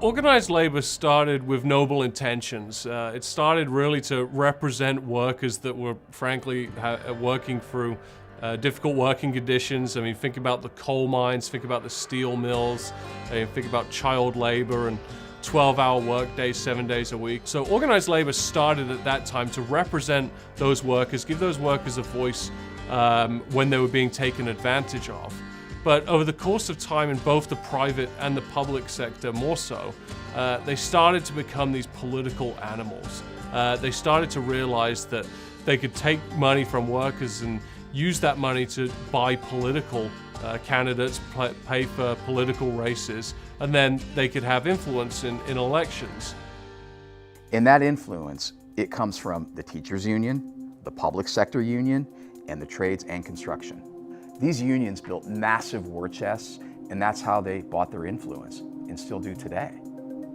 Organized labor started with noble intentions. It started really to represent workers that were frankly working through difficult working conditions. I mean, think about the coal mines, think about the steel mills, think about child labor and 12-hour work days, 7 days a week. So organized labor started at that time to represent those workers, give those workers a voice when they were being taken advantage of. But over the course of time in both the private and the public sector more so, they started to become these political animals. They started to realize that they could take money from workers and use that money to buy political candidates, pay for political races, and then they could have influence in elections. And that influence, it comes from the teachers union, the public sector union, and the trades and construction. These unions built massive war chests, and that's how they bought their influence, and still do today.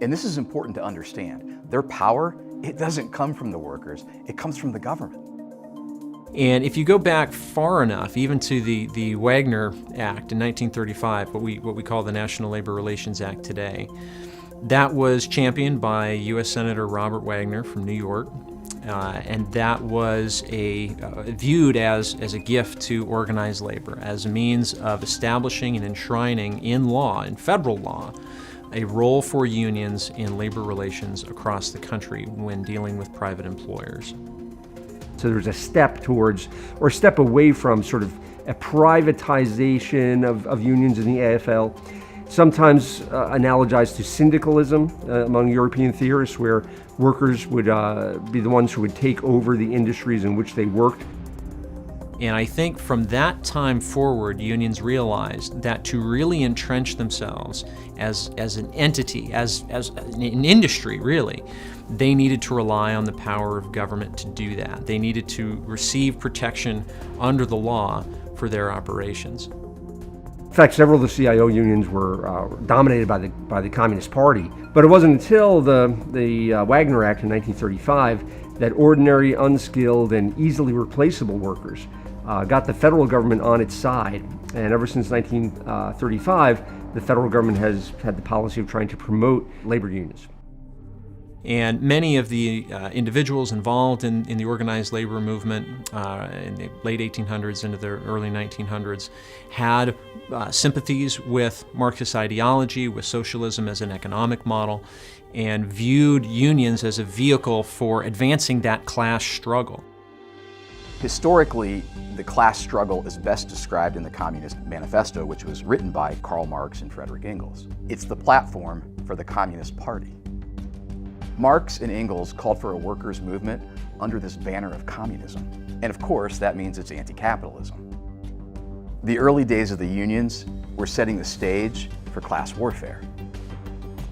And this is important to understand. Their power, it doesn't come from the workers, it comes from the government. And if you go back far enough, even to the Wagner Act in 1935, what we call the National Labor Relations Act today, that was championed by U.S. Senator Robert Wagner from New York. And that was viewed as a gift to organized labor, as a means of establishing and enshrining in law, in federal law, a role for unions in labor relations across the country when dealing with private employers. So there's a step towards, or a step away from, sort of a privatization of unions in the AFL, sometimes analogized to syndicalism among European theorists, where workers would be the ones who would take over the industries in which they worked. And I think from that time forward, unions realized that to really entrench themselves as an entity, as an industry really, they needed to rely on the power of government to do that. They needed to receive protection under the law for their operations. In fact, several of the CIO unions were dominated by the Communist Party. But it wasn't until the Wagner Act in 1935 that ordinary, unskilled, and easily replaceable workers got the federal government on its side. And ever since 1935, the federal government has had the policy of trying to promote labor unions. And many of the individuals involved in the organized labor movement in the late 1800s into the early 1900s had sympathies with Marxist ideology, with socialism as an economic model, and viewed unions as a vehicle for advancing that class struggle. Historically, the class struggle is best described in the Communist Manifesto, which was written by Karl Marx and Frederick Engels. It's the platform for the Communist Party. Marx and Engels called for a workers' movement under this banner of communism. And of course, that means it's anti-capitalism. The early days of the unions were setting the stage for class warfare.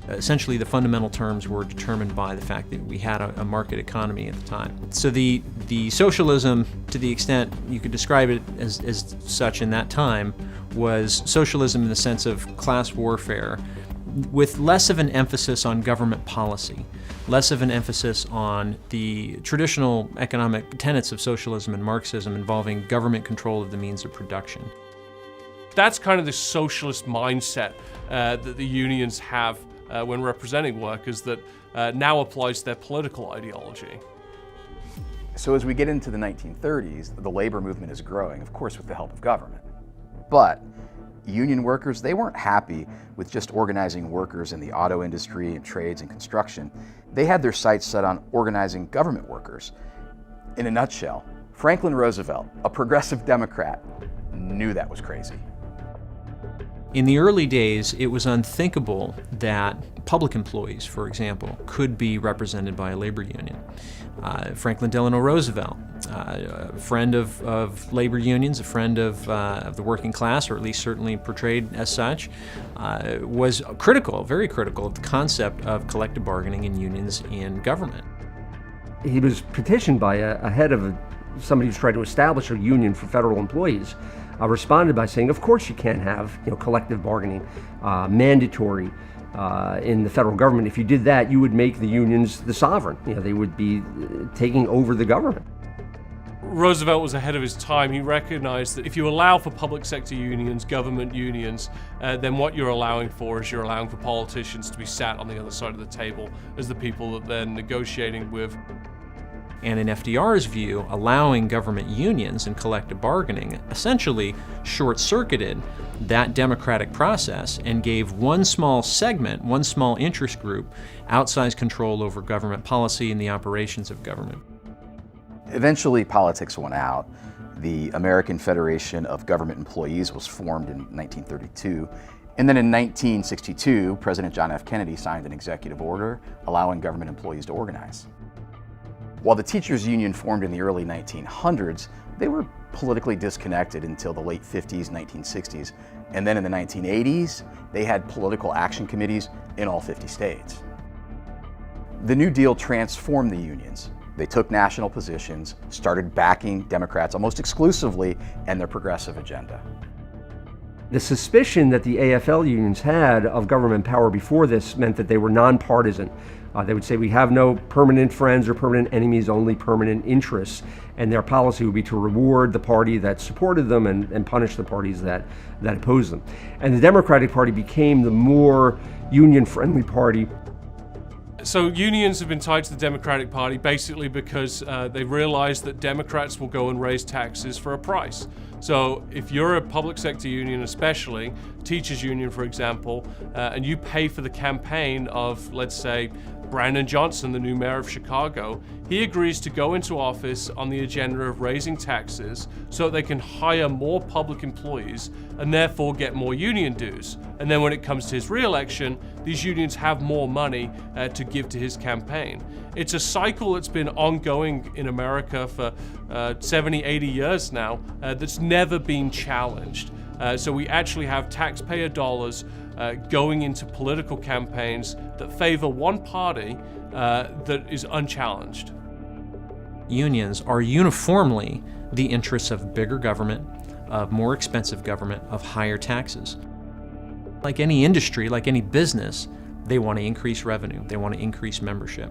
Essentially, the fundamental terms were determined by the fact that we had a market economy at the time. So the socialism, to the extent you could describe it as such in that time, was socialism in the sense of class warfare, with less of an emphasis on government policy, less of an emphasis on the traditional economic tenets of socialism and Marxism involving government control of the means of production. That's kind of the socialist mindset that the unions have when representing workers that now applies to their political ideology. So as we get into the 1930s, the labor movement is growing, of course with the help of government. But union workers, they weren't happy with just organizing workers in the auto industry and trades and construction. They had their sights set on organizing government workers. In a nutshell, Franklin Roosevelt, a progressive Democrat, knew that was crazy. In the early days, it was unthinkable that public employees, for example, could be represented by a labor union. Franklin Delano Roosevelt, a friend of labor unions, a friend of the working class, or at least certainly portrayed as such, was critical, very critical, of the concept of collective bargaining and unions in government. He was petitioned by a head of somebody who's trying to establish a union for federal employees, responded by saying, of course you can't have collective bargaining mandatory in the federal government. If you did that, you would make the unions the sovereign. They would be taking over the government. Roosevelt was ahead of his time. He recognized that if you allow for public sector unions, government unions, then what you're allowing for is you're allowing for politicians to be sat on the other side of the table as the people that they're negotiating with. And in FDR's view, allowing government unions and collective bargaining essentially short-circuited that democratic process and gave one small segment, one small interest group, outsized control over government policy and the operations of government. Eventually, politics won out. The American Federation of Government Employees was formed in 1932. And then in 1962, President John F. Kennedy signed an executive order allowing government employees to organize. While the teachers' union formed in the early 1900s, they were politically disconnected until the late 50s, 1960s. And then in the 1980s, they had political action committees in all 50 states. The New Deal transformed the unions. They took national positions, started backing Democrats almost exclusively and their progressive agenda. The suspicion that the AFL unions had of government power before this meant that they were nonpartisan. They would say we have no permanent friends or permanent enemies, only permanent interests. And their policy would be to reward the party that supported them and punish the parties that opposed them. And the Democratic Party became the more union-friendly party. So unions have been tied to the Democratic Party basically because they realize that Democrats will go and raise taxes for a price. So if you're a public sector union, especially teachers union, for example, and you pay for the campaign of, let's say, Brandon Johnson, the new mayor of Chicago, he agrees to go into office on the agenda of raising taxes so that they can hire more public employees and therefore get more union dues. And then when it comes to his re-election, these unions have more money to give to his campaign. It's a cycle that's been ongoing in America for 70, 80 years now that's never been challenged. So we actually have taxpayer dollars going into political campaigns that favor one party that is unchallenged. Unions are uniformly the interests of bigger government, of more expensive government, of higher taxes. Like any industry, like any business, they want to increase revenue, they want to increase membership.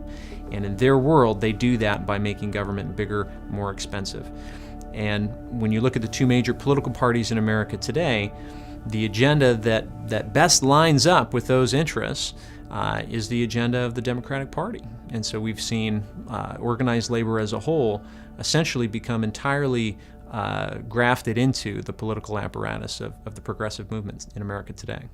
And in their world, they do that by making government bigger, more expensive. And when you look at the two major political parties in America today, the agenda that best lines up with those interests is the agenda of the Democratic Party. And so we've seen organized labor as a whole essentially become entirely grafted into the political apparatus of the progressive movements in America today.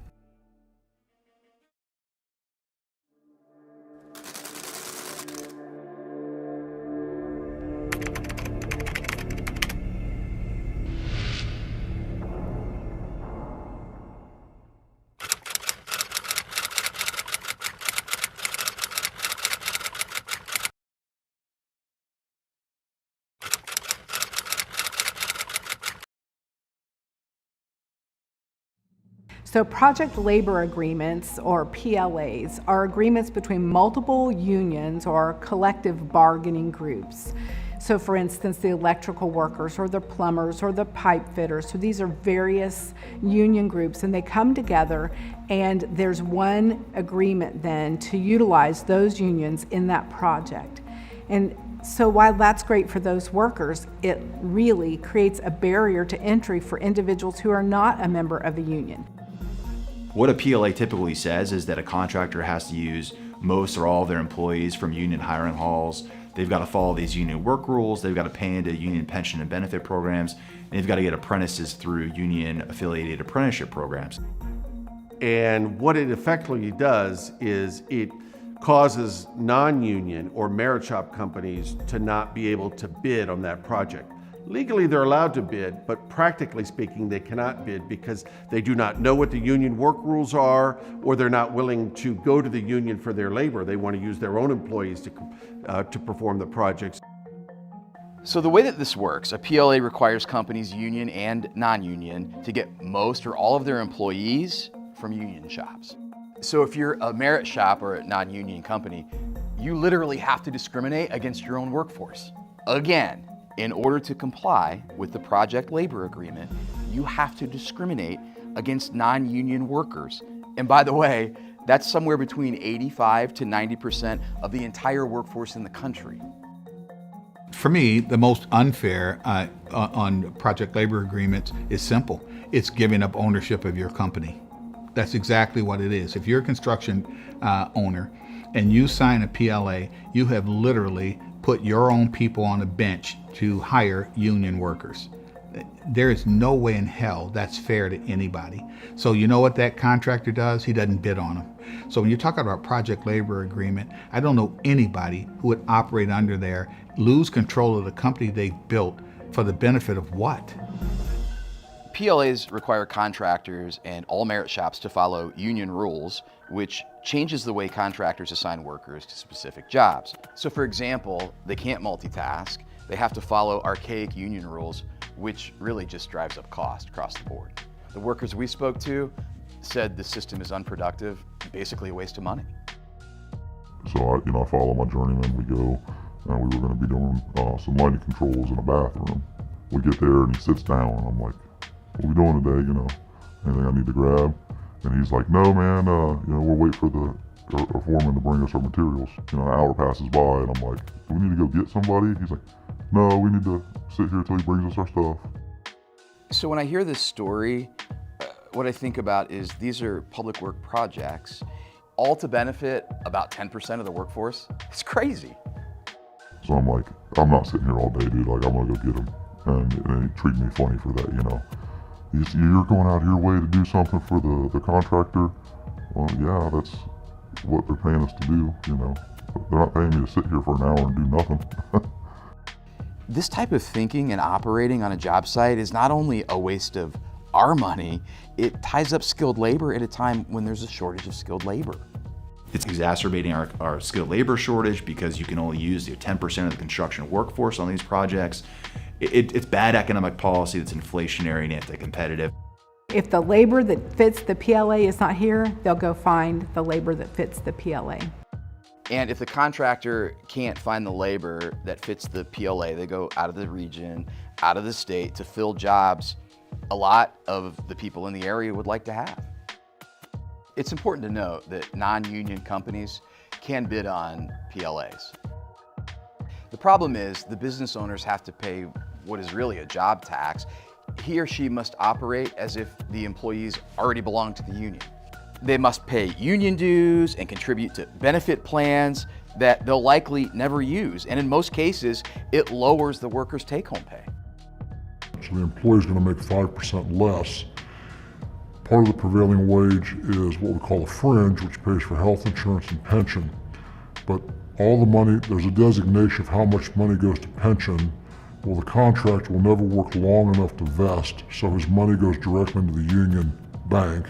So project labor agreements, or PLAs, are agreements between multiple unions or collective bargaining groups. So for instance, the electrical workers or the plumbers or the pipe fitters. So these are various union groups, and they come together, and there's one agreement then to utilize those unions in that project. And so while that's great for those workers, it really creates a barrier to entry for individuals who are not a member of a union. What a PLA typically says is that a contractor has to use most or all of their employees from union hiring halls. They've got to follow these union work rules. They've got to pay into union pension and benefit programs. And they've got to get apprentices through union affiliated apprenticeship programs. And what it effectively does is it causes non-union or merit shop companies to not be able to bid on that project. Legally, they're allowed to bid, but practically speaking, they cannot bid because they do not know what the union work rules are, or they're not willing to go to the union for their labor. They want to use their own employees to perform the projects. So the way that this works, a PLA requires companies, union and non-union, to get most or all of their employees from union shops. So if you're a merit shop or a non-union company, you literally have to discriminate against your own workforce. Again, in order to comply with the project labor agreement, you have to discriminate against non-union workers. And by the way, that's somewhere between 85 to 90% of the entire workforce in the country. For me, the most unfair on project labor agreements is simple. It's giving up ownership of your company. That's exactly what it is. If you're a construction owner and you sign a PLA, you have literally put your own people on a bench to hire union workers. There is no way in hell that's fair to anybody. So you know what that contractor does? He doesn't bid on them. So when you're talking about project labor agreement, I don't know anybody who would operate under there, lose control of the company they've built for the benefit of what? PLAs require contractors and all merit shops to follow union rules, which changes the way contractors assign workers to specific jobs. So for example, they can't multitask. They have to follow archaic union rules, which really just drives up cost across the board. The workers we spoke to said the system is unproductive, basically a waste of money. So I follow my journeyman, we go, and we were gonna be doing some lighting controls in a bathroom. We get there and he sits down and I'm like, what are we doing today, anything I need to grab? And he's like, no man, we'll wait for the foreman to bring us our materials. An hour passes by and I'm like, do we need to go get somebody? He's like, no, we need to sit here till he brings us our stuff. So when I hear this story, what I think about is these are public work projects, all to benefit about 10% of the workforce. It's crazy. So I'm like, I'm not sitting here all day, dude. Like, I'm gonna go get him. And he treated me funny for that, You're going out of your way to do something for the contractor? Well, yeah, that's what they're paying us to do, They're not paying me to sit here for an hour and do nothing. This type of thinking and operating on a job site is not only a waste of our money, it ties up skilled labor at a time when there's a shortage of skilled labor. It's exacerbating our skilled labor shortage because you can only use 10% of the construction workforce on these projects. It's bad economic policy that's inflationary and anti-competitive. If the labor that fits the PLA is not here, they'll go find the labor that fits the PLA. And if the contractor can't find the labor that fits the PLA, they go out of the region, out of the state to fill jobs a lot of the people in the area would like to have. It's important to note that non-union companies can bid on PLAs. The problem is the business owners have to pay what is really a job tax. He or she must operate as if the employees already belong to the union. They must pay union dues and contribute to benefit plans that they'll likely never use. And in most cases, it lowers the workers' take-home pay. So the employee's gonna make 5% less. Part of the prevailing wage is what we call a fringe, which pays for health insurance and pension. But all the money, there's a designation of how much money goes to pension. Well, the contractor will never work long enough to vest, so his money goes directly into the union bank.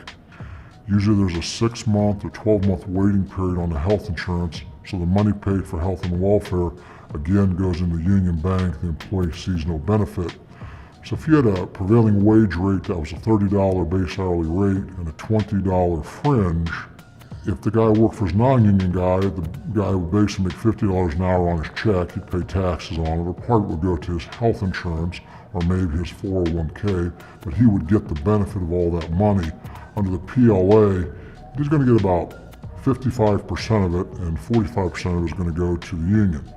Usually there's a 6-month or 12-month waiting period on the health insurance, so the money paid for health and welfare again goes in the union bank. The employee sees no benefit. So if you had a prevailing wage rate that was a $30 base hourly rate and a $20 fringe, if the guy worked for his non-union guy, the guy would basically make $50 an hour on his check. He'd pay taxes on it, or part would go to his health insurance or maybe his 401k, but he would get the benefit of all that money. Under the PLA, he's going to get about 55% of it, and 45% of it is going to go to the union.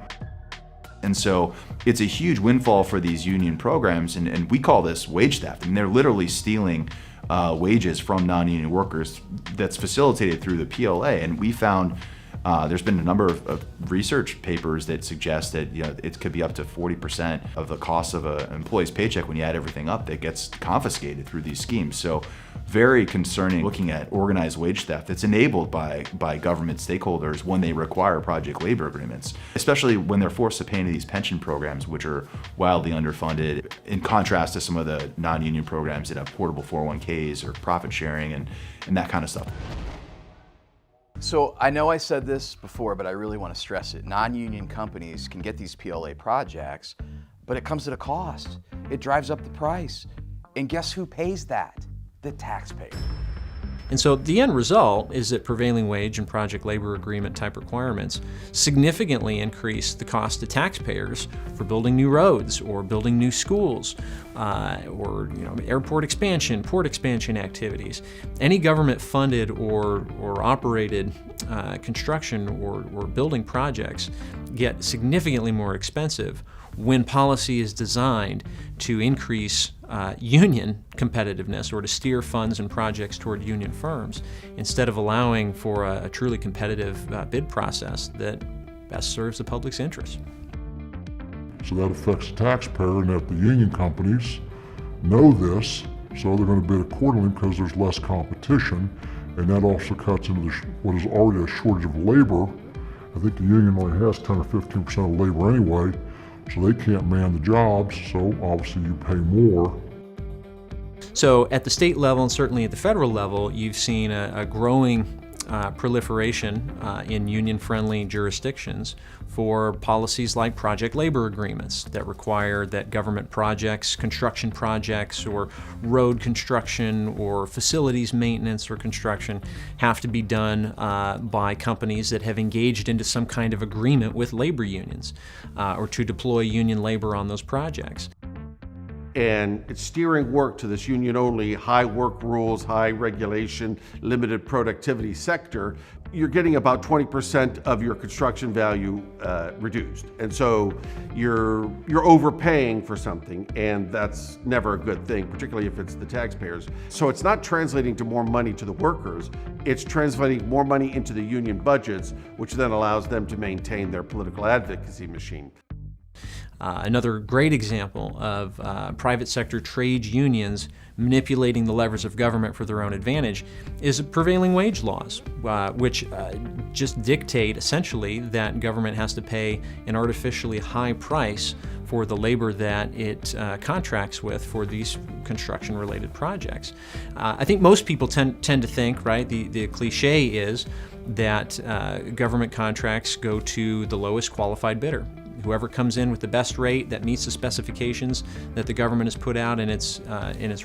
And so it's a huge windfall for these union programs, and we call this wage theft. And they're literally stealing wages from non-union workers that's facilitated through the PLA. And we found there's been a number of research papers that suggest that it could be up to 40% of the cost of an employee's paycheck when you add everything up that gets confiscated through these schemes. So very concerning looking at organized wage theft that's enabled by government stakeholders when they require project labor agreements, especially when they're forced to pay into these pension programs, which are wildly underfunded, in contrast to some of the non-union programs that have portable 401ks or profit sharing and that kind of stuff. So I know I said this before, but I really want to stress it. Non-union companies can get these PLA projects, but it comes at a cost. It drives up the price. And guess who pays that? The taxpayer. And so the end result is that prevailing wage and project labor agreement type requirements significantly increase the cost to taxpayers for building new roads or building new schools or airport expansion, port expansion activities. Any government funded or operated construction or building projects get significantly more expensive when policy is designed to increase union competitiveness or to steer funds and projects toward union firms instead of allowing for a truly competitive bid process that best serves the public's interests. So that affects the taxpayer, and that the union companies know this, so they're going to bid accordingly because there's less competition, and that also cuts into what is already a shortage of labor. I think the union only has 10 or 15% of labor anyway, so they can't man the jobs, so obviously you pay more. So at the state level and certainly at the federal level, you've seen a growing proliferation in union-friendly jurisdictions for policies like project labor agreements that require that government projects, construction projects, or road construction or facilities maintenance or construction have to be done by companies that have engaged into some kind of agreement with labor unions or to deploy union labor on those projects. And it's steering work to this union-only, high work rules, high regulation, limited productivity sector. You're getting about 20% of your construction value reduced. And so you're overpaying for something, and that's never a good thing, particularly if it's the taxpayers. So it's not translating to more money to the workers, it's translating more money into the union budgets, which then allows them to maintain their political advocacy machine. Another great example of private sector trade unions manipulating the levers of government for their own advantage is prevailing wage laws, which just dictate essentially that government has to pay an artificially high price for the labor that it contracts with for these construction-related projects. I think most people tend to think, right, the cliche is that government contracts go to the lowest qualified bidder. Whoever comes in with the best rate that meets the specifications that the government has put out in its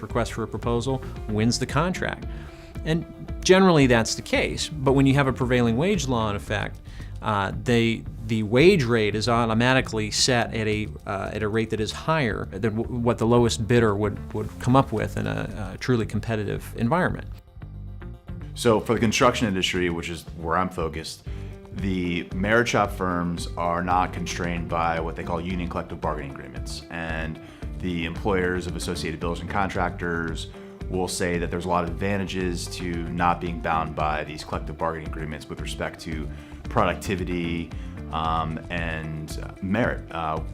request for a proposal wins the contract. And generally that's the case, but when you have a prevailing wage law in effect, the wage rate is automatically set at a rate that is higher than what the lowest bidder would come up with in a truly competitive environment. So for the construction industry, which is where I'm focused, the merit shop firms are not constrained by what they call union collective bargaining agreements. And the employers of Associated Builders and Contractors will say that there's a lot of advantages to not being bound by these collective bargaining agreements with respect to productivity and merit.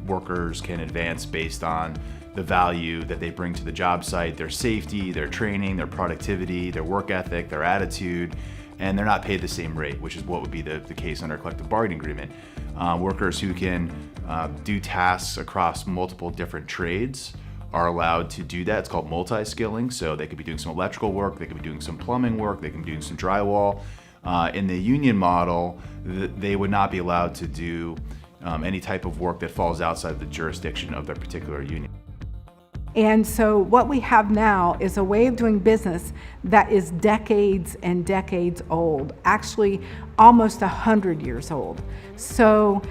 Workers can advance based on the value that they bring to the job site, their safety, their training, their productivity, their work ethic, their attitude, and they're not paid the same rate, which is what would be the case under a collective bargaining agreement. Workers who can do tasks across multiple different trades are allowed to do that. It's called multi-skilling, so they could be doing some electrical work, they could be doing some plumbing work, they can be doing some drywall. In the union model, they would not be allowed to do any type of work that falls outside the jurisdiction of their particular union. And so what we have now is a way of doing business that is decades and decades old, actually almost 100 years old. So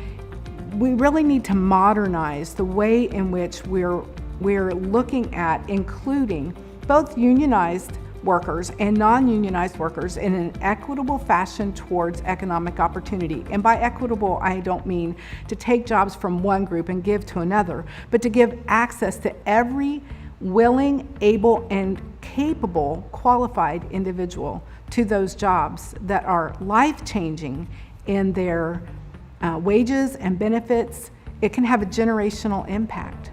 we really need to modernize the way in which we're looking at including both unionized workers and non-unionized workers in an equitable fashion towards economic opportunity. And by equitable, I don't mean to take jobs from one group and give to another, but to give access to every willing, able, and capable, qualified individual to those jobs that are life-changing in their wages and benefits. It can have a generational impact.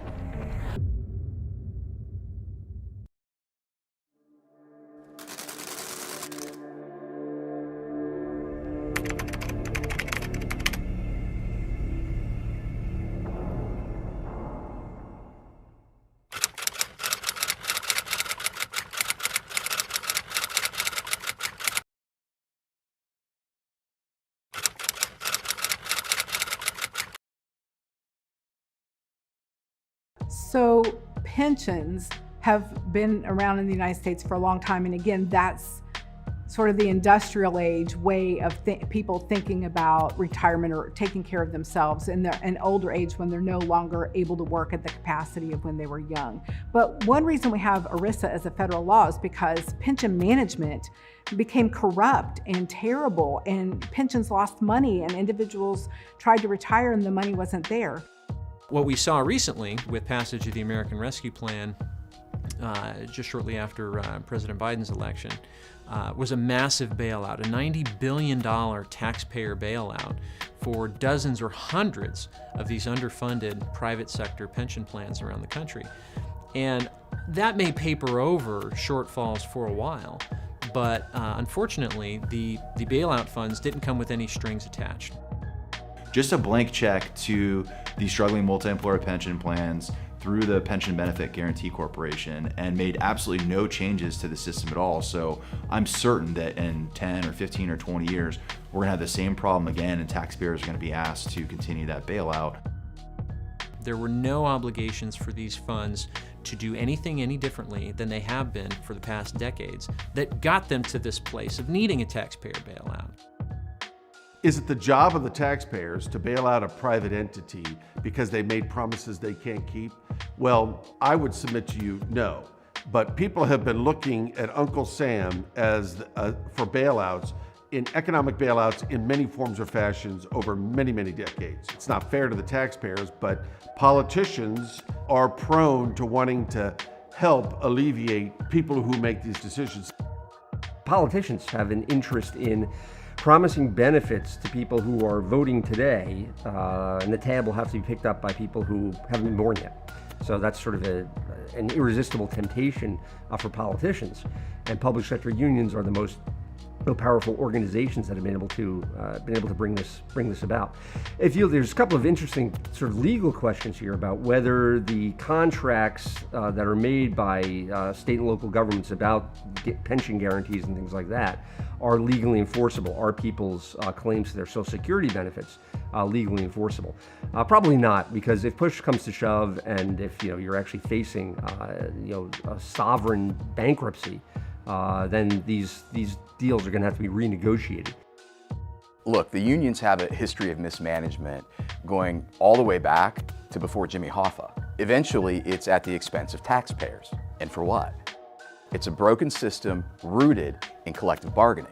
So pensions have been around in the United States for a long time, and again, that's sort of the industrial age way of people thinking about retirement or taking care of themselves in an older age when they're no longer able to work at the capacity of when they were young. But one reason we have ERISA as a federal law is because pension management became corrupt and terrible, and pensions lost money, and individuals tried to retire and the money wasn't there. What we saw recently with passage of the American Rescue Plan, just shortly after President Biden's election, was a massive bailout, a $90 billion taxpayer bailout for dozens or hundreds of these underfunded private sector pension plans around the country. And that may paper over shortfalls for a while, but unfortunately, the bailout funds didn't come with any strings attached. Just a blank check to the struggling multi-employer pension plans through the Pension Benefit Guaranty Corporation and made absolutely no changes to the system at all. So I'm certain that in 10 or 15 or 20 years, we're gonna have the same problem again, and taxpayers are gonna be asked to continue that bailout. There were no obligations for these funds to do anything any differently than they have been for the past decades that got them to this place of needing a taxpayer bailout. Is it the job of the taxpayers to bail out a private entity because they made promises they can't keep? Well, I would submit to you, no. But people have been looking at Uncle Sam as for bailouts, in economic bailouts in many forms or fashions over many, many decades. It's not fair to the taxpayers, but politicians are prone to wanting to help alleviate people who make these decisions. Politicians have an interest in promising benefits to people who are voting today, and the tab will have to be picked up by people who haven't been born yet. So that's sort of an irresistible temptation for politicians. And public sector unions are the most powerful organizations that have been able to bring this about. There's a couple of interesting sort of legal questions here about whether the contracts that are made by state and local governments about pension guarantees and things like that are legally enforceable. Are people's claims to their Social Security benefits legally enforceable? Probably not, because if push comes to shove, and if you're actually facing a sovereign bankruptcy, then these deals are going to have to be renegotiated. Look, the unions have a history of mismanagement going all the way back to before Jimmy Hoffa. Eventually, it's at the expense of taxpayers. And for what? It's a broken system rooted in collective bargaining.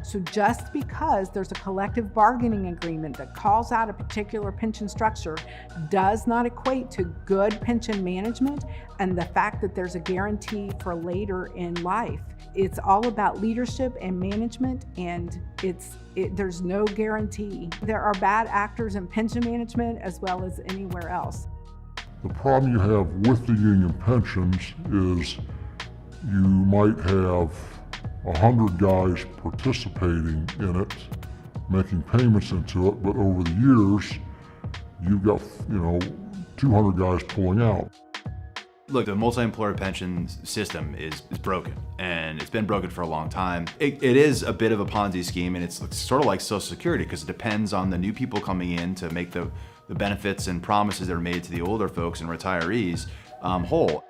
So just because there's a collective bargaining agreement that calls out a particular pension structure does not equate to good pension management and the fact that there's a guarantee for later in life. It's all about leadership and management, and there's no guarantee. There are bad actors in pension management as well as anywhere else. The problem you have with the union pensions is you might have 100 guys participating in it, making payments into it, but over the years, you've got 200 guys pulling out. Look, the multi-employer pension system is broken, and it's been broken for a long time. It is a bit of a Ponzi scheme, and it's sort of like Social Security, because it depends on the new people coming in to make the benefits and promises that are made to the older folks and retirees whole.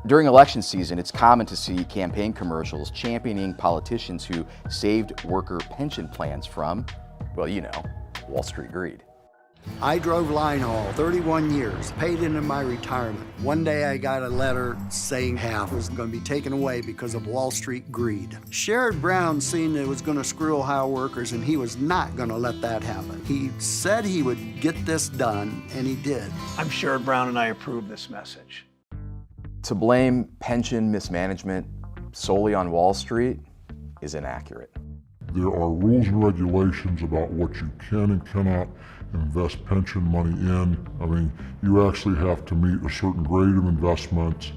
During election season, it's common to see campaign commercials championing politicians who saved worker pension plans from, Wall Street greed. I drove line haul 31 years, paid into my retirement. One day I got a letter saying half was going to be taken away because of Wall Street greed. Sherrod Brown seen it was going to screw Ohio workers, and he was not going to let that happen. He said he would get this done, and he did. I'm Sherrod Brown, and I approve this message. To blame pension mismanagement solely on Wall Street is inaccurate. There are rules and regulations about what you can and cannot invest pension money in. I mean, you actually have to meet a certain grade of investment,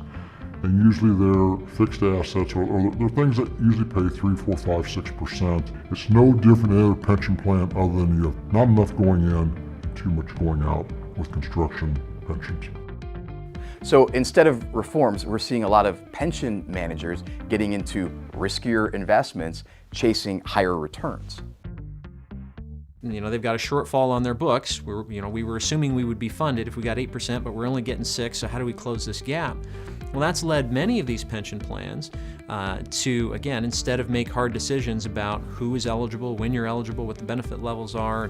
and usually they're fixed assets, or they're things that usually pay 3, 4, 5, 6%. It's no different than other pension plan other than you have not enough going in, too much going out with construction pensions. So instead of reforms, we're seeing a lot of pension managers getting into riskier investments, chasing higher returns. They've got a shortfall on their books. We were assuming we would be funded if we got 8%, but we're only getting 6%, so how do we close this gap? Well, that's led many of these pension plans to, again, instead of make hard decisions about who is eligible, when you're eligible, what the benefit levels are,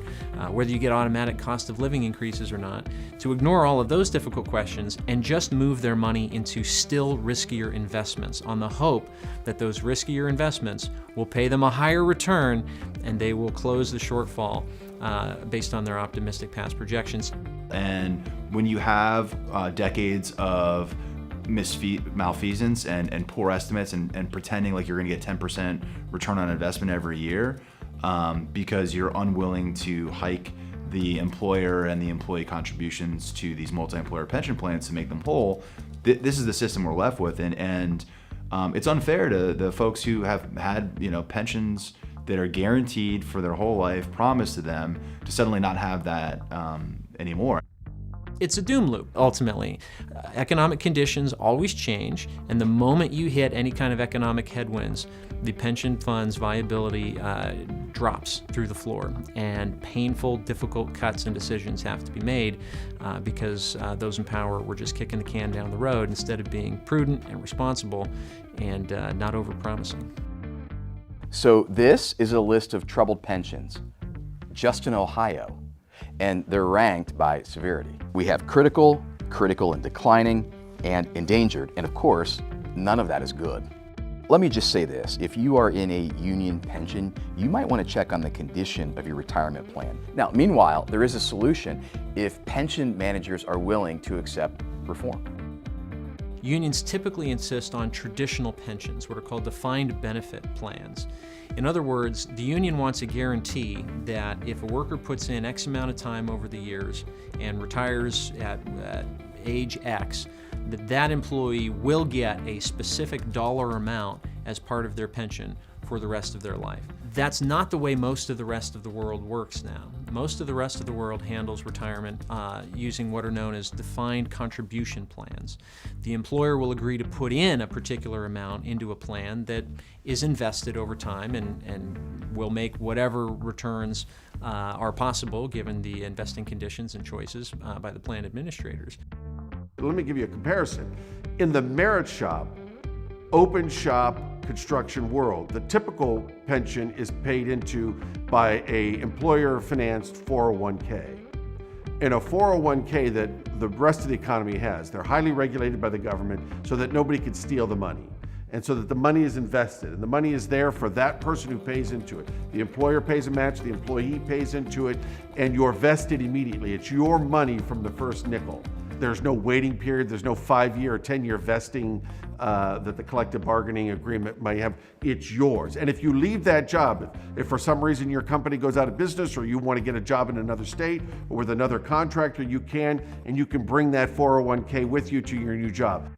whether you get automatic cost of living increases or not, to ignore all of those difficult questions and just move their money into still riskier investments on the hope that those riskier investments will pay them a higher return and they will close the shortfall based on their optimistic past projections. And when you have decades of malfeasance and poor estimates and pretending like you're going to get 10% return on investment every year because you're unwilling to hike the employer and the employee contributions to these multi-employer pension plans to make them whole, this is the system we're left with. And it's unfair to the folks who have had pensions that are guaranteed for their whole life, promised to them, to suddenly not have that anymore. It's a doom loop, ultimately. Economic conditions always change, and the moment you hit any kind of economic headwinds, the pension fund's viability drops through the floor, and painful, difficult cuts and decisions have to be made because those in power were just kicking the can down the road instead of being prudent and responsible and not over-promising. So this is a list of troubled pensions just in Ohio, and they're ranked by severity. We have critical, and declining, and endangered, and of course, none of that is good. Let me just say this, if you are in a union pension, you might want to check on the condition of your retirement plan. Now, meanwhile, there is a solution if pension managers are willing to accept reform. Unions typically insist on traditional pensions, what are called defined benefit plans. In other words, the union wants a guarantee that if a worker puts in X amount of time over the years and retires at age X, that employee will get a specific dollar amount as part of their pension for the rest of their life. That's not the way most of the rest of the world works now. Most of the rest of the world handles retirement using what are known as defined contribution plans. The employer will agree to put in a particular amount into a plan that is invested over time and will make whatever returns are possible given the investing conditions and choices by the plan administrators. Let me give you a comparison. In the merit shop, open shop construction world, the typical pension is paid into by a employer-financed 401k. In a 401k that the rest of the economy has, they're highly regulated by the government so that nobody can steal the money, and so that the money is invested, and the money is there for that person who pays into it. The employer pays a match, the employee pays into it, and you're vested immediately. It's your money from the first nickel. There's no waiting period, there's no 5-year or 10-year vesting that the collective bargaining agreement might have. It's yours. And if you leave that job, if for some reason your company goes out of business or you want to get a job in another state or with another contractor, you can, and you can bring that 401k with you to your new job.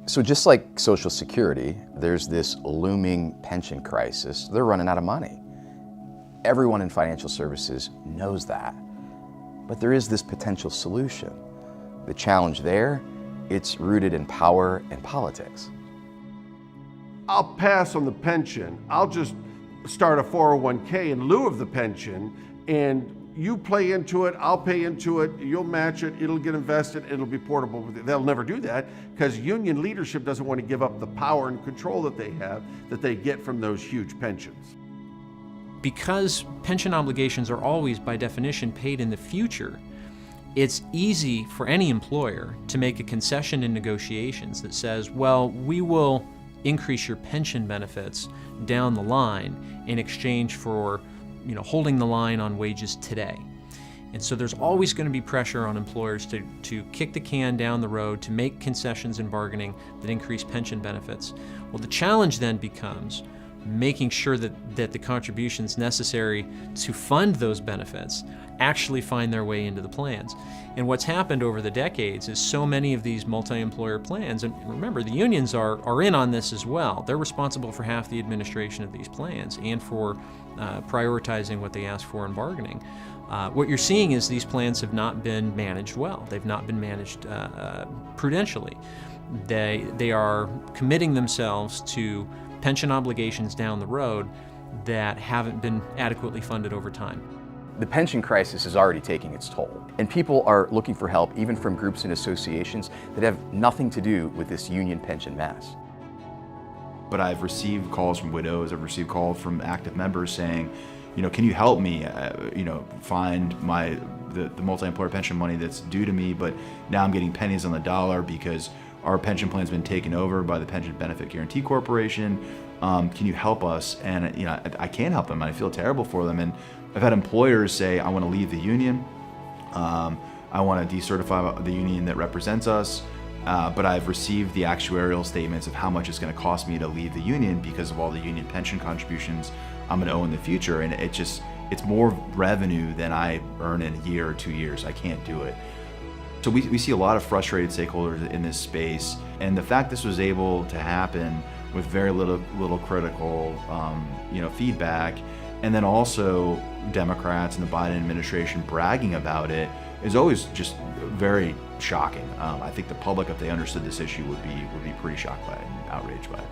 So just like Social Security, there's this looming pension crisis. They're running out of money. Everyone in financial services knows that. But there is this potential solution. The challenge there, it's rooted in power and politics. I'll pass on the pension. I'll just start a 401k in lieu of the pension, and you play into it, I'll pay into it, you'll match it, it'll get invested, it'll be portable. They'll never do that because union leadership doesn't want to give up the power and control that they have, that they get from those huge pensions. Because pension obligations are always, by definition, paid in the future, it's easy for any employer to make a concession in negotiations that says, well, we will increase your pension benefits down the line in exchange for holding the line on wages today. And so there's always going to be pressure on employers to kick the can down the road, to make concessions in bargaining that increase pension benefits. Well, the challenge then becomes making sure that the contributions necessary to fund those benefits actually find their way into the plans. And what's happened over the decades is so many of these multi-employer plans, and remember, the unions are in on this as well. They're responsible for half the administration of these plans and for prioritizing what they ask for in bargaining. What you're seeing is these plans have not been managed well. They've not been managed prudentially. They are committing themselves to pension obligations down the road that haven't been adequately funded over time. The pension crisis is already taking its toll, and people are looking for help even from groups and associations that have nothing to do with this union pension mess. But I've received calls from widows, I've received calls from active members saying, can you help me, find the multi-employer pension money that's due to me, but now I'm getting pennies on the dollar because our pension plan's been taken over by the Pension Benefit Guaranty Corporation. Can you help us? And I can't help them. I feel terrible for them. And I've had employers say, I want to leave the union. I want to decertify the union that represents us. But I've received the actuarial statements of how much it's going to cost me to leave the union because of all the union pension contributions I'm going to owe in the future. And it's more revenue than I earn in a year or 2 years. I can't do it. So we see a lot of frustrated stakeholders in this space. And the fact this was able to happen with very little critical feedback, and then also Democrats and the Biden administration bragging about it, is always just very shocking. I think the public, if they understood this issue, would be pretty shocked by it and outraged by it.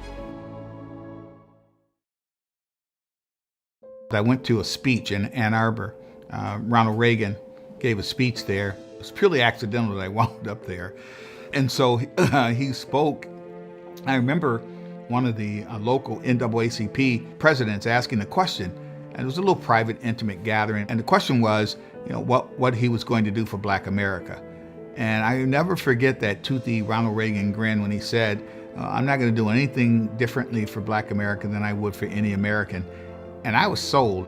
I went to a speech in Ann Arbor. Ronald Reagan gave a speech there. It was purely accidental that I wound up there. And so he spoke. I remember one of the local NAACP presidents asking a question, and it was a little private, intimate gathering. And the question was, what he was going to do for Black America. And I never forget that toothy Ronald Reagan grin when he said, I'm not going to do anything differently for Black America than I would for any American. And I was sold.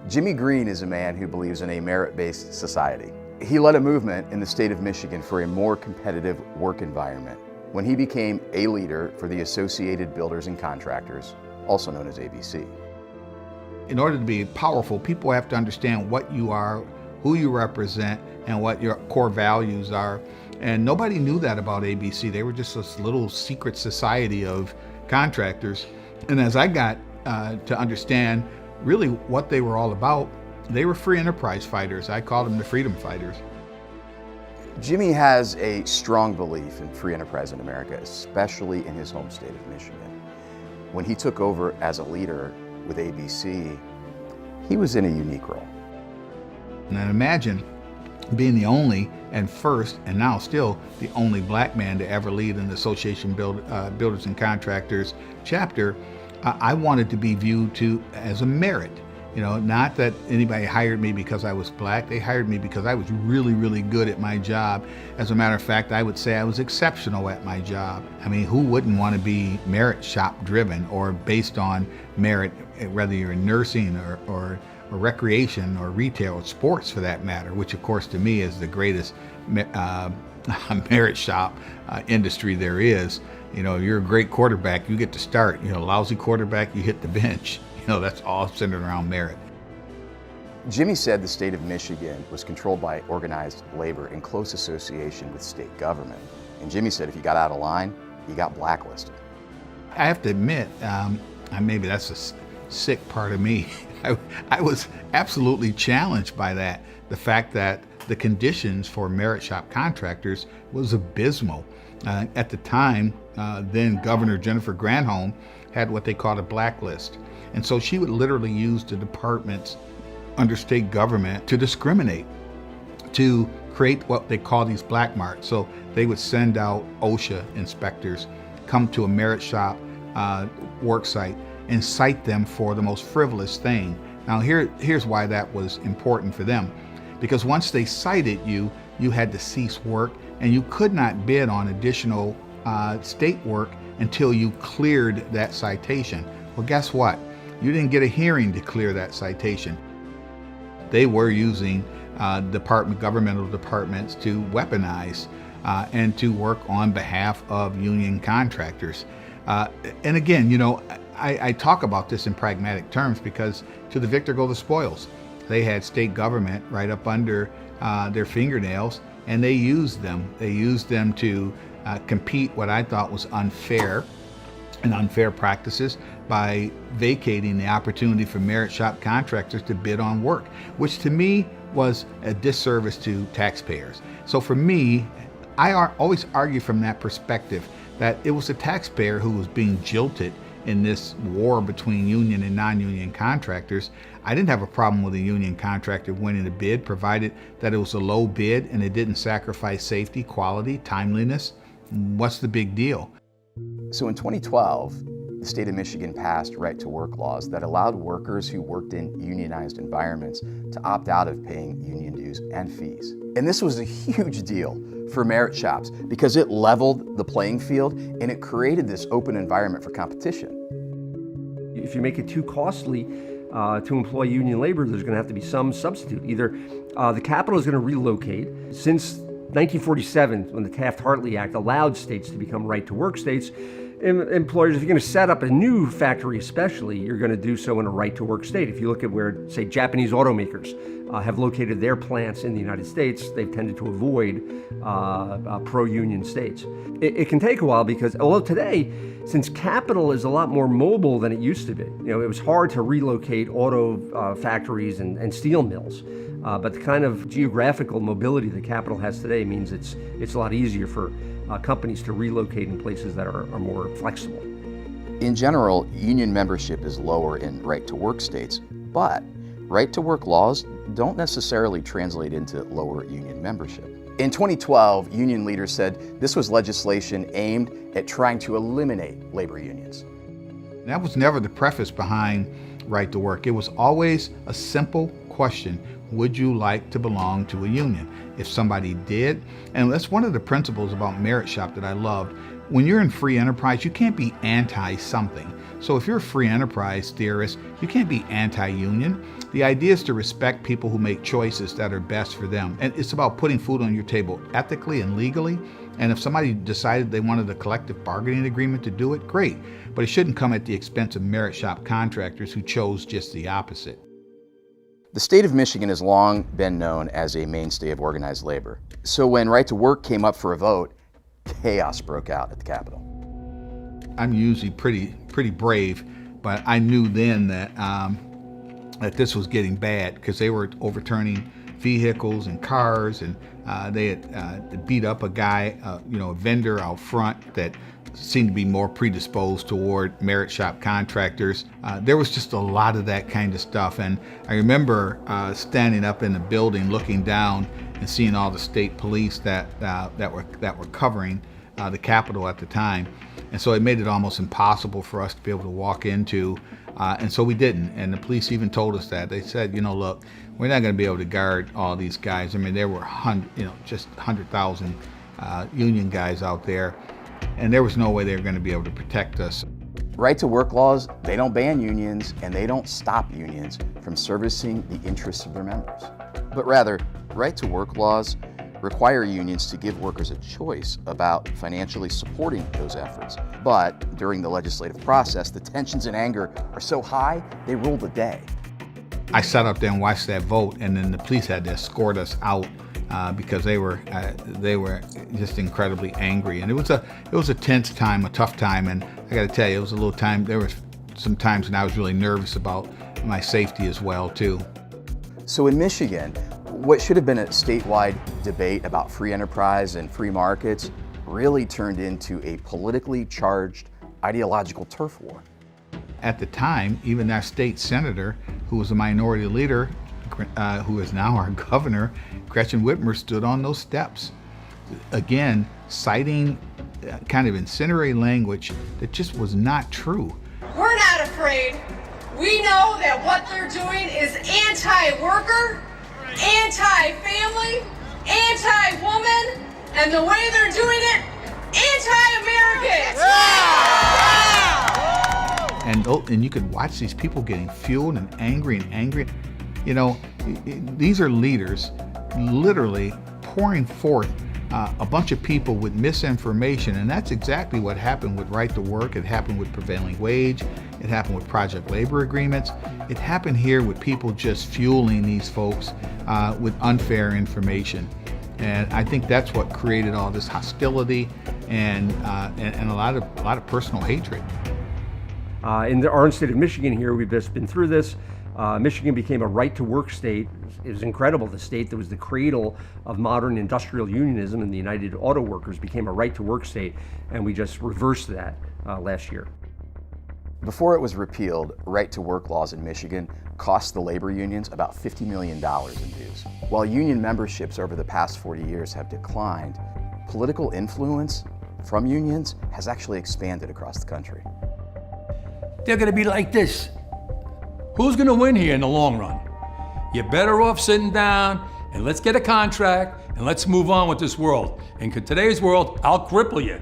Jimmy Green is a man who believes in a merit-based society. He led a movement in the state of Michigan for a more competitive work environment when he became a leader for the Associated Builders and Contractors, also known as ABC. In order to be powerful, people have to understand what you are, who you represent, and what your core values are. And nobody knew that about ABC. They were just this little secret society of contractors. And as I got to understand really what they were all about, they were free enterprise fighters. I called them the freedom fighters. Jimmy has a strong belief in free enterprise in America, especially in his home state of Michigan. When he took over as a leader with ABC, he was in a unique role. And then imagine being the only and first, and now still the only Black man to ever lead an Association Builders and Contractors chapter. I wanted to be viewed as a merit. Not that anybody hired me because I was Black. They hired me because I was really, really good at my job. As a matter of fact, I would say I was exceptional at my job. I mean, who wouldn't want to be merit shop driven or based on merit, whether you're in nursing or recreation or retail or sports for that matter, which of course to me is the greatest merit shop industry there is. You're a great quarterback, you get to start. Lousy quarterback, you hit the bench. That's all centered around merit. Jimmy said the state of Michigan was controlled by organized labor in close association with state government. And Jimmy said if you got out of line, you got blacklisted. I have to admit, maybe that's a sick part of me. I was absolutely challenged by that. The fact that the conditions for merit shop contractors was abysmal. At the time, then Governor Jennifer Granholm had what they called a blacklist. And so she would literally use the departments under state government to discriminate, to create what they call these black marks. So they would send out OSHA inspectors, come to a merit shop work site and cite them for the most frivolous thing. Now here's why that was important for them. Because once they cited you, you had to cease work and you could not bid on additional state work until you cleared that citation. Well, guess what? You didn't get a hearing to clear that citation. They were using governmental departments to weaponize and to work on behalf of union contractors. And again, I talk about this in pragmatic terms because to the victor go the spoils. They had state government right up under their fingernails, and they used them. They used them to compete what I thought was unfair and unfair practices by vacating the opportunity for merit shop contractors to bid on work, which to me was a disservice to taxpayers. So for me, I always argue from that perspective that it was the taxpayer who was being jilted in this war between union and non-union contractors. I didn't have a problem with a union contractor winning a bid, provided that it was a low bid and it didn't sacrifice safety, quality, timeliness. What's the big deal? So in 2012, the state of Michigan passed right-to-work laws that allowed workers who worked in unionized environments to opt out of paying union dues and fees. And this was a huge deal for merit shops because it leveled the playing field and it created this open environment for competition. If you make it too costly to employ union labor, there's going to have to be some substitute. Either the capital is going to relocate. Since 1947, when the Taft-Hartley Act allowed states to become right-to-work states, employers, if you're going to set up a new factory especially, you're going to do so in a right-to-work state. If you look at where, say, Japanese automakers have located their plants in the United States, they've tended to avoid pro-union states. It can take a while because, although today, since capital is a lot more mobile than it used to be, it was hard to relocate auto factories and steel mills. But the kind of geographical mobility that capital has today means it's a lot easier for companies to relocate in places that are more flexible. In general, union membership is lower in right-to-work states, but right-to-work laws don't necessarily translate into lower union membership. In 2012, union leaders said this was legislation aimed at trying to eliminate labor unions. That was never the preface behind right to work. It was always a simple question: would you like to belong to a union? If somebody did, and that's one of the principles about Merit Shop that I loved. When you're in free enterprise, you can't be anti-something. So if you're a free enterprise theorist, you can't be anti-union. The idea is to respect people who make choices that are best for them. And it's about putting food on your table ethically and legally. And if somebody decided they wanted a collective bargaining agreement to do it, great. But it shouldn't come at the expense of Merit Shop contractors who chose just the opposite. The state of Michigan has long been known as a mainstay of organized labor. So when right to work came up for a vote, chaos broke out at the Capitol. I'm usually pretty brave, but I knew then that that this was getting bad because they were overturning vehicles and cars, and they had beat up a guy, a vendor out front that seemed to be more predisposed toward Merit Shop contractors. There was just a lot of that kind of stuff, and I remember standing up in the building, looking down, and seeing all the state police that were covering the Capitol at the time, and so it made it almost impossible for us to be able to walk into. And so we didn't, and the police even told us that. They said, look, we're not going to be able to guard all these guys. I mean, there were just 100,000 union guys out there, and there was no way they were going to be able to protect us. Right-to-work laws, they don't ban unions, and they don't stop unions from servicing the interests of their members. But rather, right-to-work laws require unions to give workers a choice about financially supporting those efforts. But during the legislative process, the tensions and anger are so high, they rule the day. I sat up there and watched that vote, and then the police had to escort us out because they were just incredibly angry. And it was a tense time, a tough time, and I got to tell you, it was a little time. There were some times when I was really nervous about my safety as well, too. So in Michigan, what should have been a statewide debate about free enterprise and free markets really turned into a politically charged ideological turf war. At the time, even our state senator, who was a minority leader, who is now our governor, Gretchen Whitmer, stood on those steps. Again, citing kind of incendiary language that just was not true. We're not afraid. We know that what they're doing is anti-worker, anti-family, anti-woman, and the way they're doing it, anti-American. And you could watch these people getting fueled and angry. These are leaders literally pouring forth a bunch of people with misinformation, and that's exactly what happened with Right to Work. It happened with prevailing wage. It happened with project labor agreements. It happened here with people just fueling these folks with unfair information. And I think that's what created all this hostility and a lot of personal hatred. In our own state of Michigan here, we've just been through this. Michigan became a right-to-work state. It was incredible. The state that was the cradle of modern industrial unionism and the United Auto Workers became a right-to-work state, and we just reversed that last year. Before it was repealed, right-to-work laws in Michigan cost the labor unions about $50 million in dues. While union memberships over the past 40 years have declined, political influence from unions has actually expanded across the country. They're gonna be like this. Who's gonna win here in the long run? You're better off sitting down and let's get a contract and let's move on with this world. In today's world, I'll cripple you.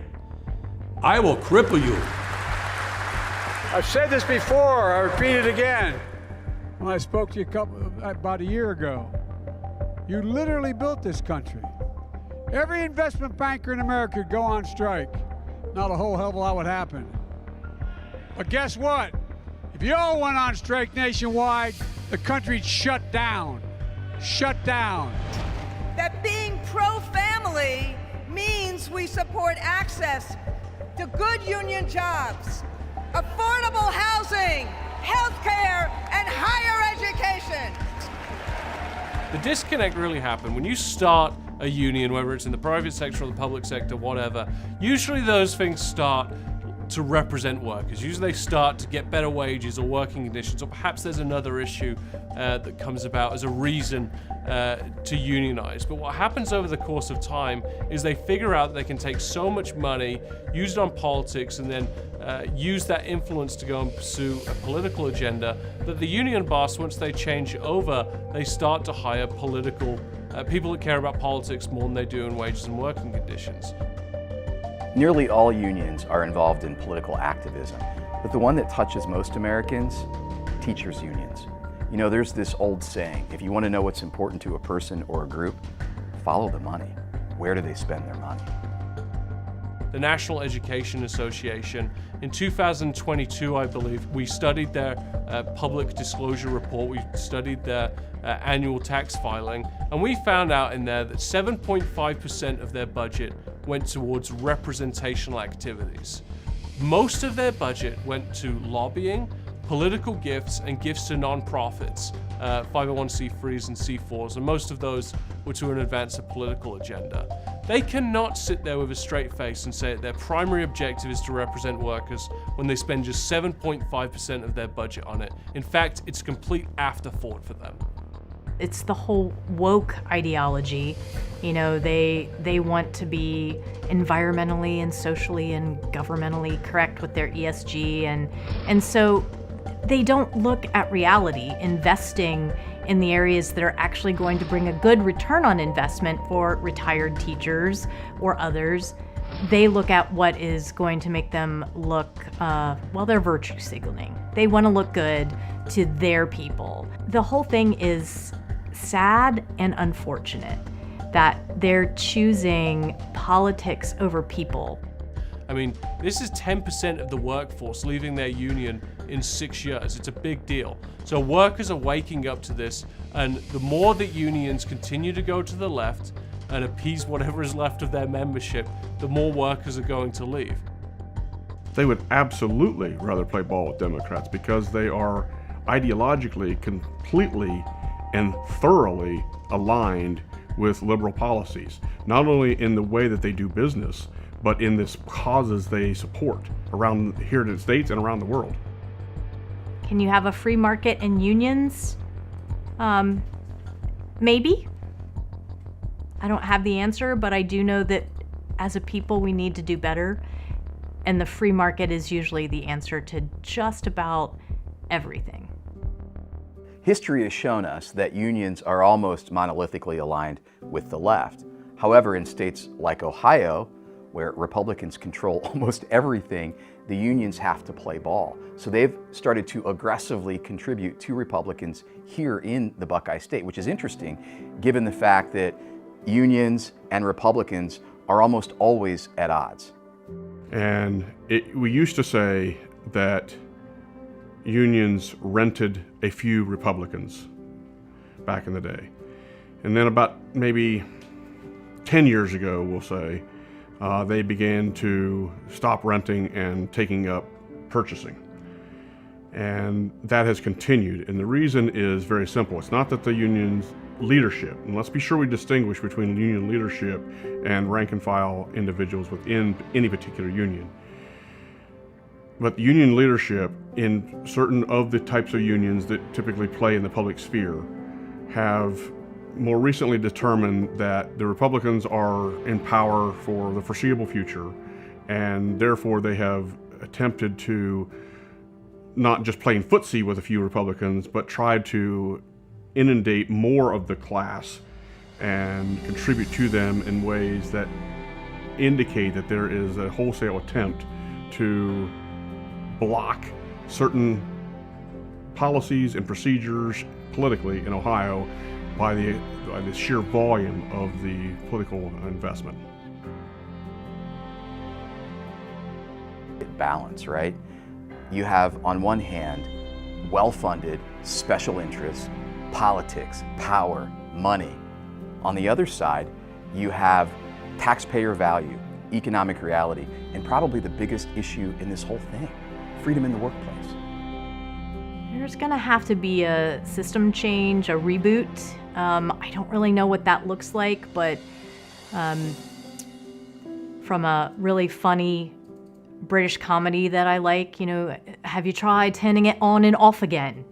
I will cripple you. I've said this before, I repeat it again. When I spoke to you about a year ago, you literally built this country. Every investment banker in America could go on strike. Not a whole hell of a lot would happen. But guess what? If you all went on strike nationwide, the country'd shut down. Shut down. That being pro-family means we support access to good union jobs, affordable housing, healthcare, and higher education. The disconnect really happened when you start a union, whether it's in the private sector or the public sector, whatever. Usually those things start to represent workers. Usually they start to get better wages or working conditions, or perhaps there's another issue that comes about as a reason to unionize. But what happens over the course of time is they figure out that they can take so much money, use it on politics, and then use that influence to go and pursue a political agenda, that the union boss, once they change over, they start to hire political people that care about politics more than they do in wages and working conditions. Nearly all unions are involved in political activism, but the one that touches most Americans, teachers' unions. You know, there's this old saying, if you want to know what's important to a person or a group, follow the money. Where do they spend their money? The National Education Association, in 2022, I believe, we studied their public disclosure report, we studied their annual tax filing, and we found out in there that 7.5% of their budget went towards representational activities. Most of their budget went to lobbying, political gifts, and gifts to nonprofits, 501c3s and C4s, and most of those were to advance a political agenda. They cannot sit there with a straight face and say that their primary objective is to represent workers when they spend just 7.5% of their budget on it. In fact, it's a complete afterthought for them. It's the whole woke ideology. You know, they want to be environmentally and socially and governmentally correct with their ESG, and so they don't look at reality, investing in the areas that are actually going to bring a good return on investment for retired teachers or others. They look at what is going to make them look, well, they're virtue signaling. They want to look good to their people. The whole thing is sad and unfortunate that they're choosing politics over people. I mean, this is 10% of the workforce leaving their union in 6 years. It's a big deal. So workers are waking up to this, and the more that unions continue to go to the left and appease whatever is left of their membership, the more workers are going to leave. They would absolutely rather play ball with Democrats because they are ideologically completely and thoroughly aligned with liberal policies, not only in the way that they do business, but in the causes they support around here in the States and around the world. Can you have a free market and unions? Maybe. I don't have the answer, but I do know that as a people we need to do better, and the free market is usually the answer to just about everything. History has shown us that unions are almost monolithically aligned with the left. However, in states like Ohio, where Republicans control almost everything, the unions have to play ball. So they've started to aggressively contribute to Republicans here in the Buckeye State, which is interesting given the fact that unions and Republicans are almost always at odds. And we used to say that unions rented a few Republicans back in the day. And then about maybe 10 years ago, we'll say, they began to stop renting and taking up purchasing. And that has continued. And the reason is very simple. It's not that the union's leadership, and let's be sure we distinguish between union leadership and rank and file individuals within any particular union. But the union leadership in certain of the types of unions that typically play in the public sphere have more recently determined that the Republicans are in power for the foreseeable future, and therefore they have attempted to not just playing footsie with a few Republicans, but tried to inundate more of the class and contribute to them in ways that indicate that there is a wholesale attempt to block certain policies and procedures politically in Ohio by the sheer volume of the political investment. Balance, right? You have, on one hand, well-funded special interests, politics, power, money. On the other side, you have taxpayer value, economic reality, and probably the biggest issue in this whole thing, freedom in the workplace. There's gonna have to be a system change, a reboot. I don't really know what that looks like, but from a really funny British comedy that I like, you know, have you tried turning it on and off again,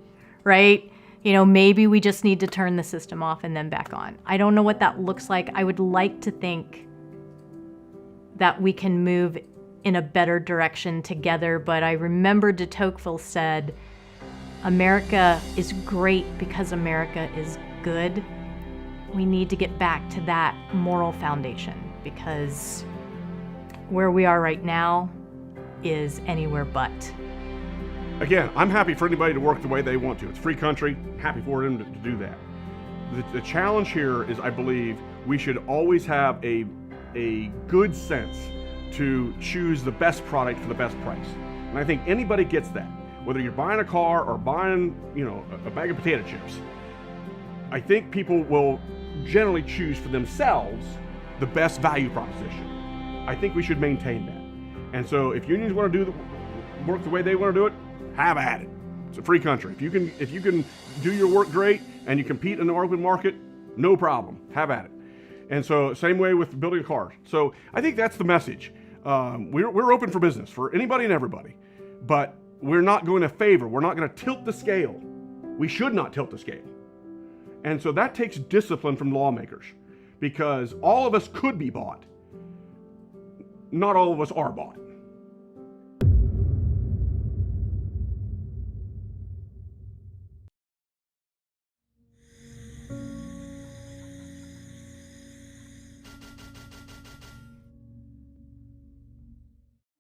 right? You know, maybe we just need to turn the system off and then back on. I don't know what that looks like. I would like to think that we can move in a better direction together, but I remember de Tocqueville said, America is great because America is good. We need to get back to that moral foundation, because where we are right now is anywhere but. Again, I'm happy for anybody to work the way they want to. It's a free country, happy for them to do that. The challenge here is, I believe, we should always have a good sense to choose the best product for the best price. And I think anybody gets that. Whether you're buying a car or buying, you know, a bag of potato chips, I think people will generally choose for themselves the best value proposition. I think we should maintain that. And so if unions want to work the way they want to do it, have at it. It's a free country. If you can do your work great and you compete in the open market, no problem. Have at it. And so same way with building a car. So I think that's the message. We're open for business for anybody and everybody, but we're not going to favor. We're not going to tilt the scale. We should not tilt the scale. And so that takes discipline from lawmakers, because all of us could be bought. Not all of us are bought.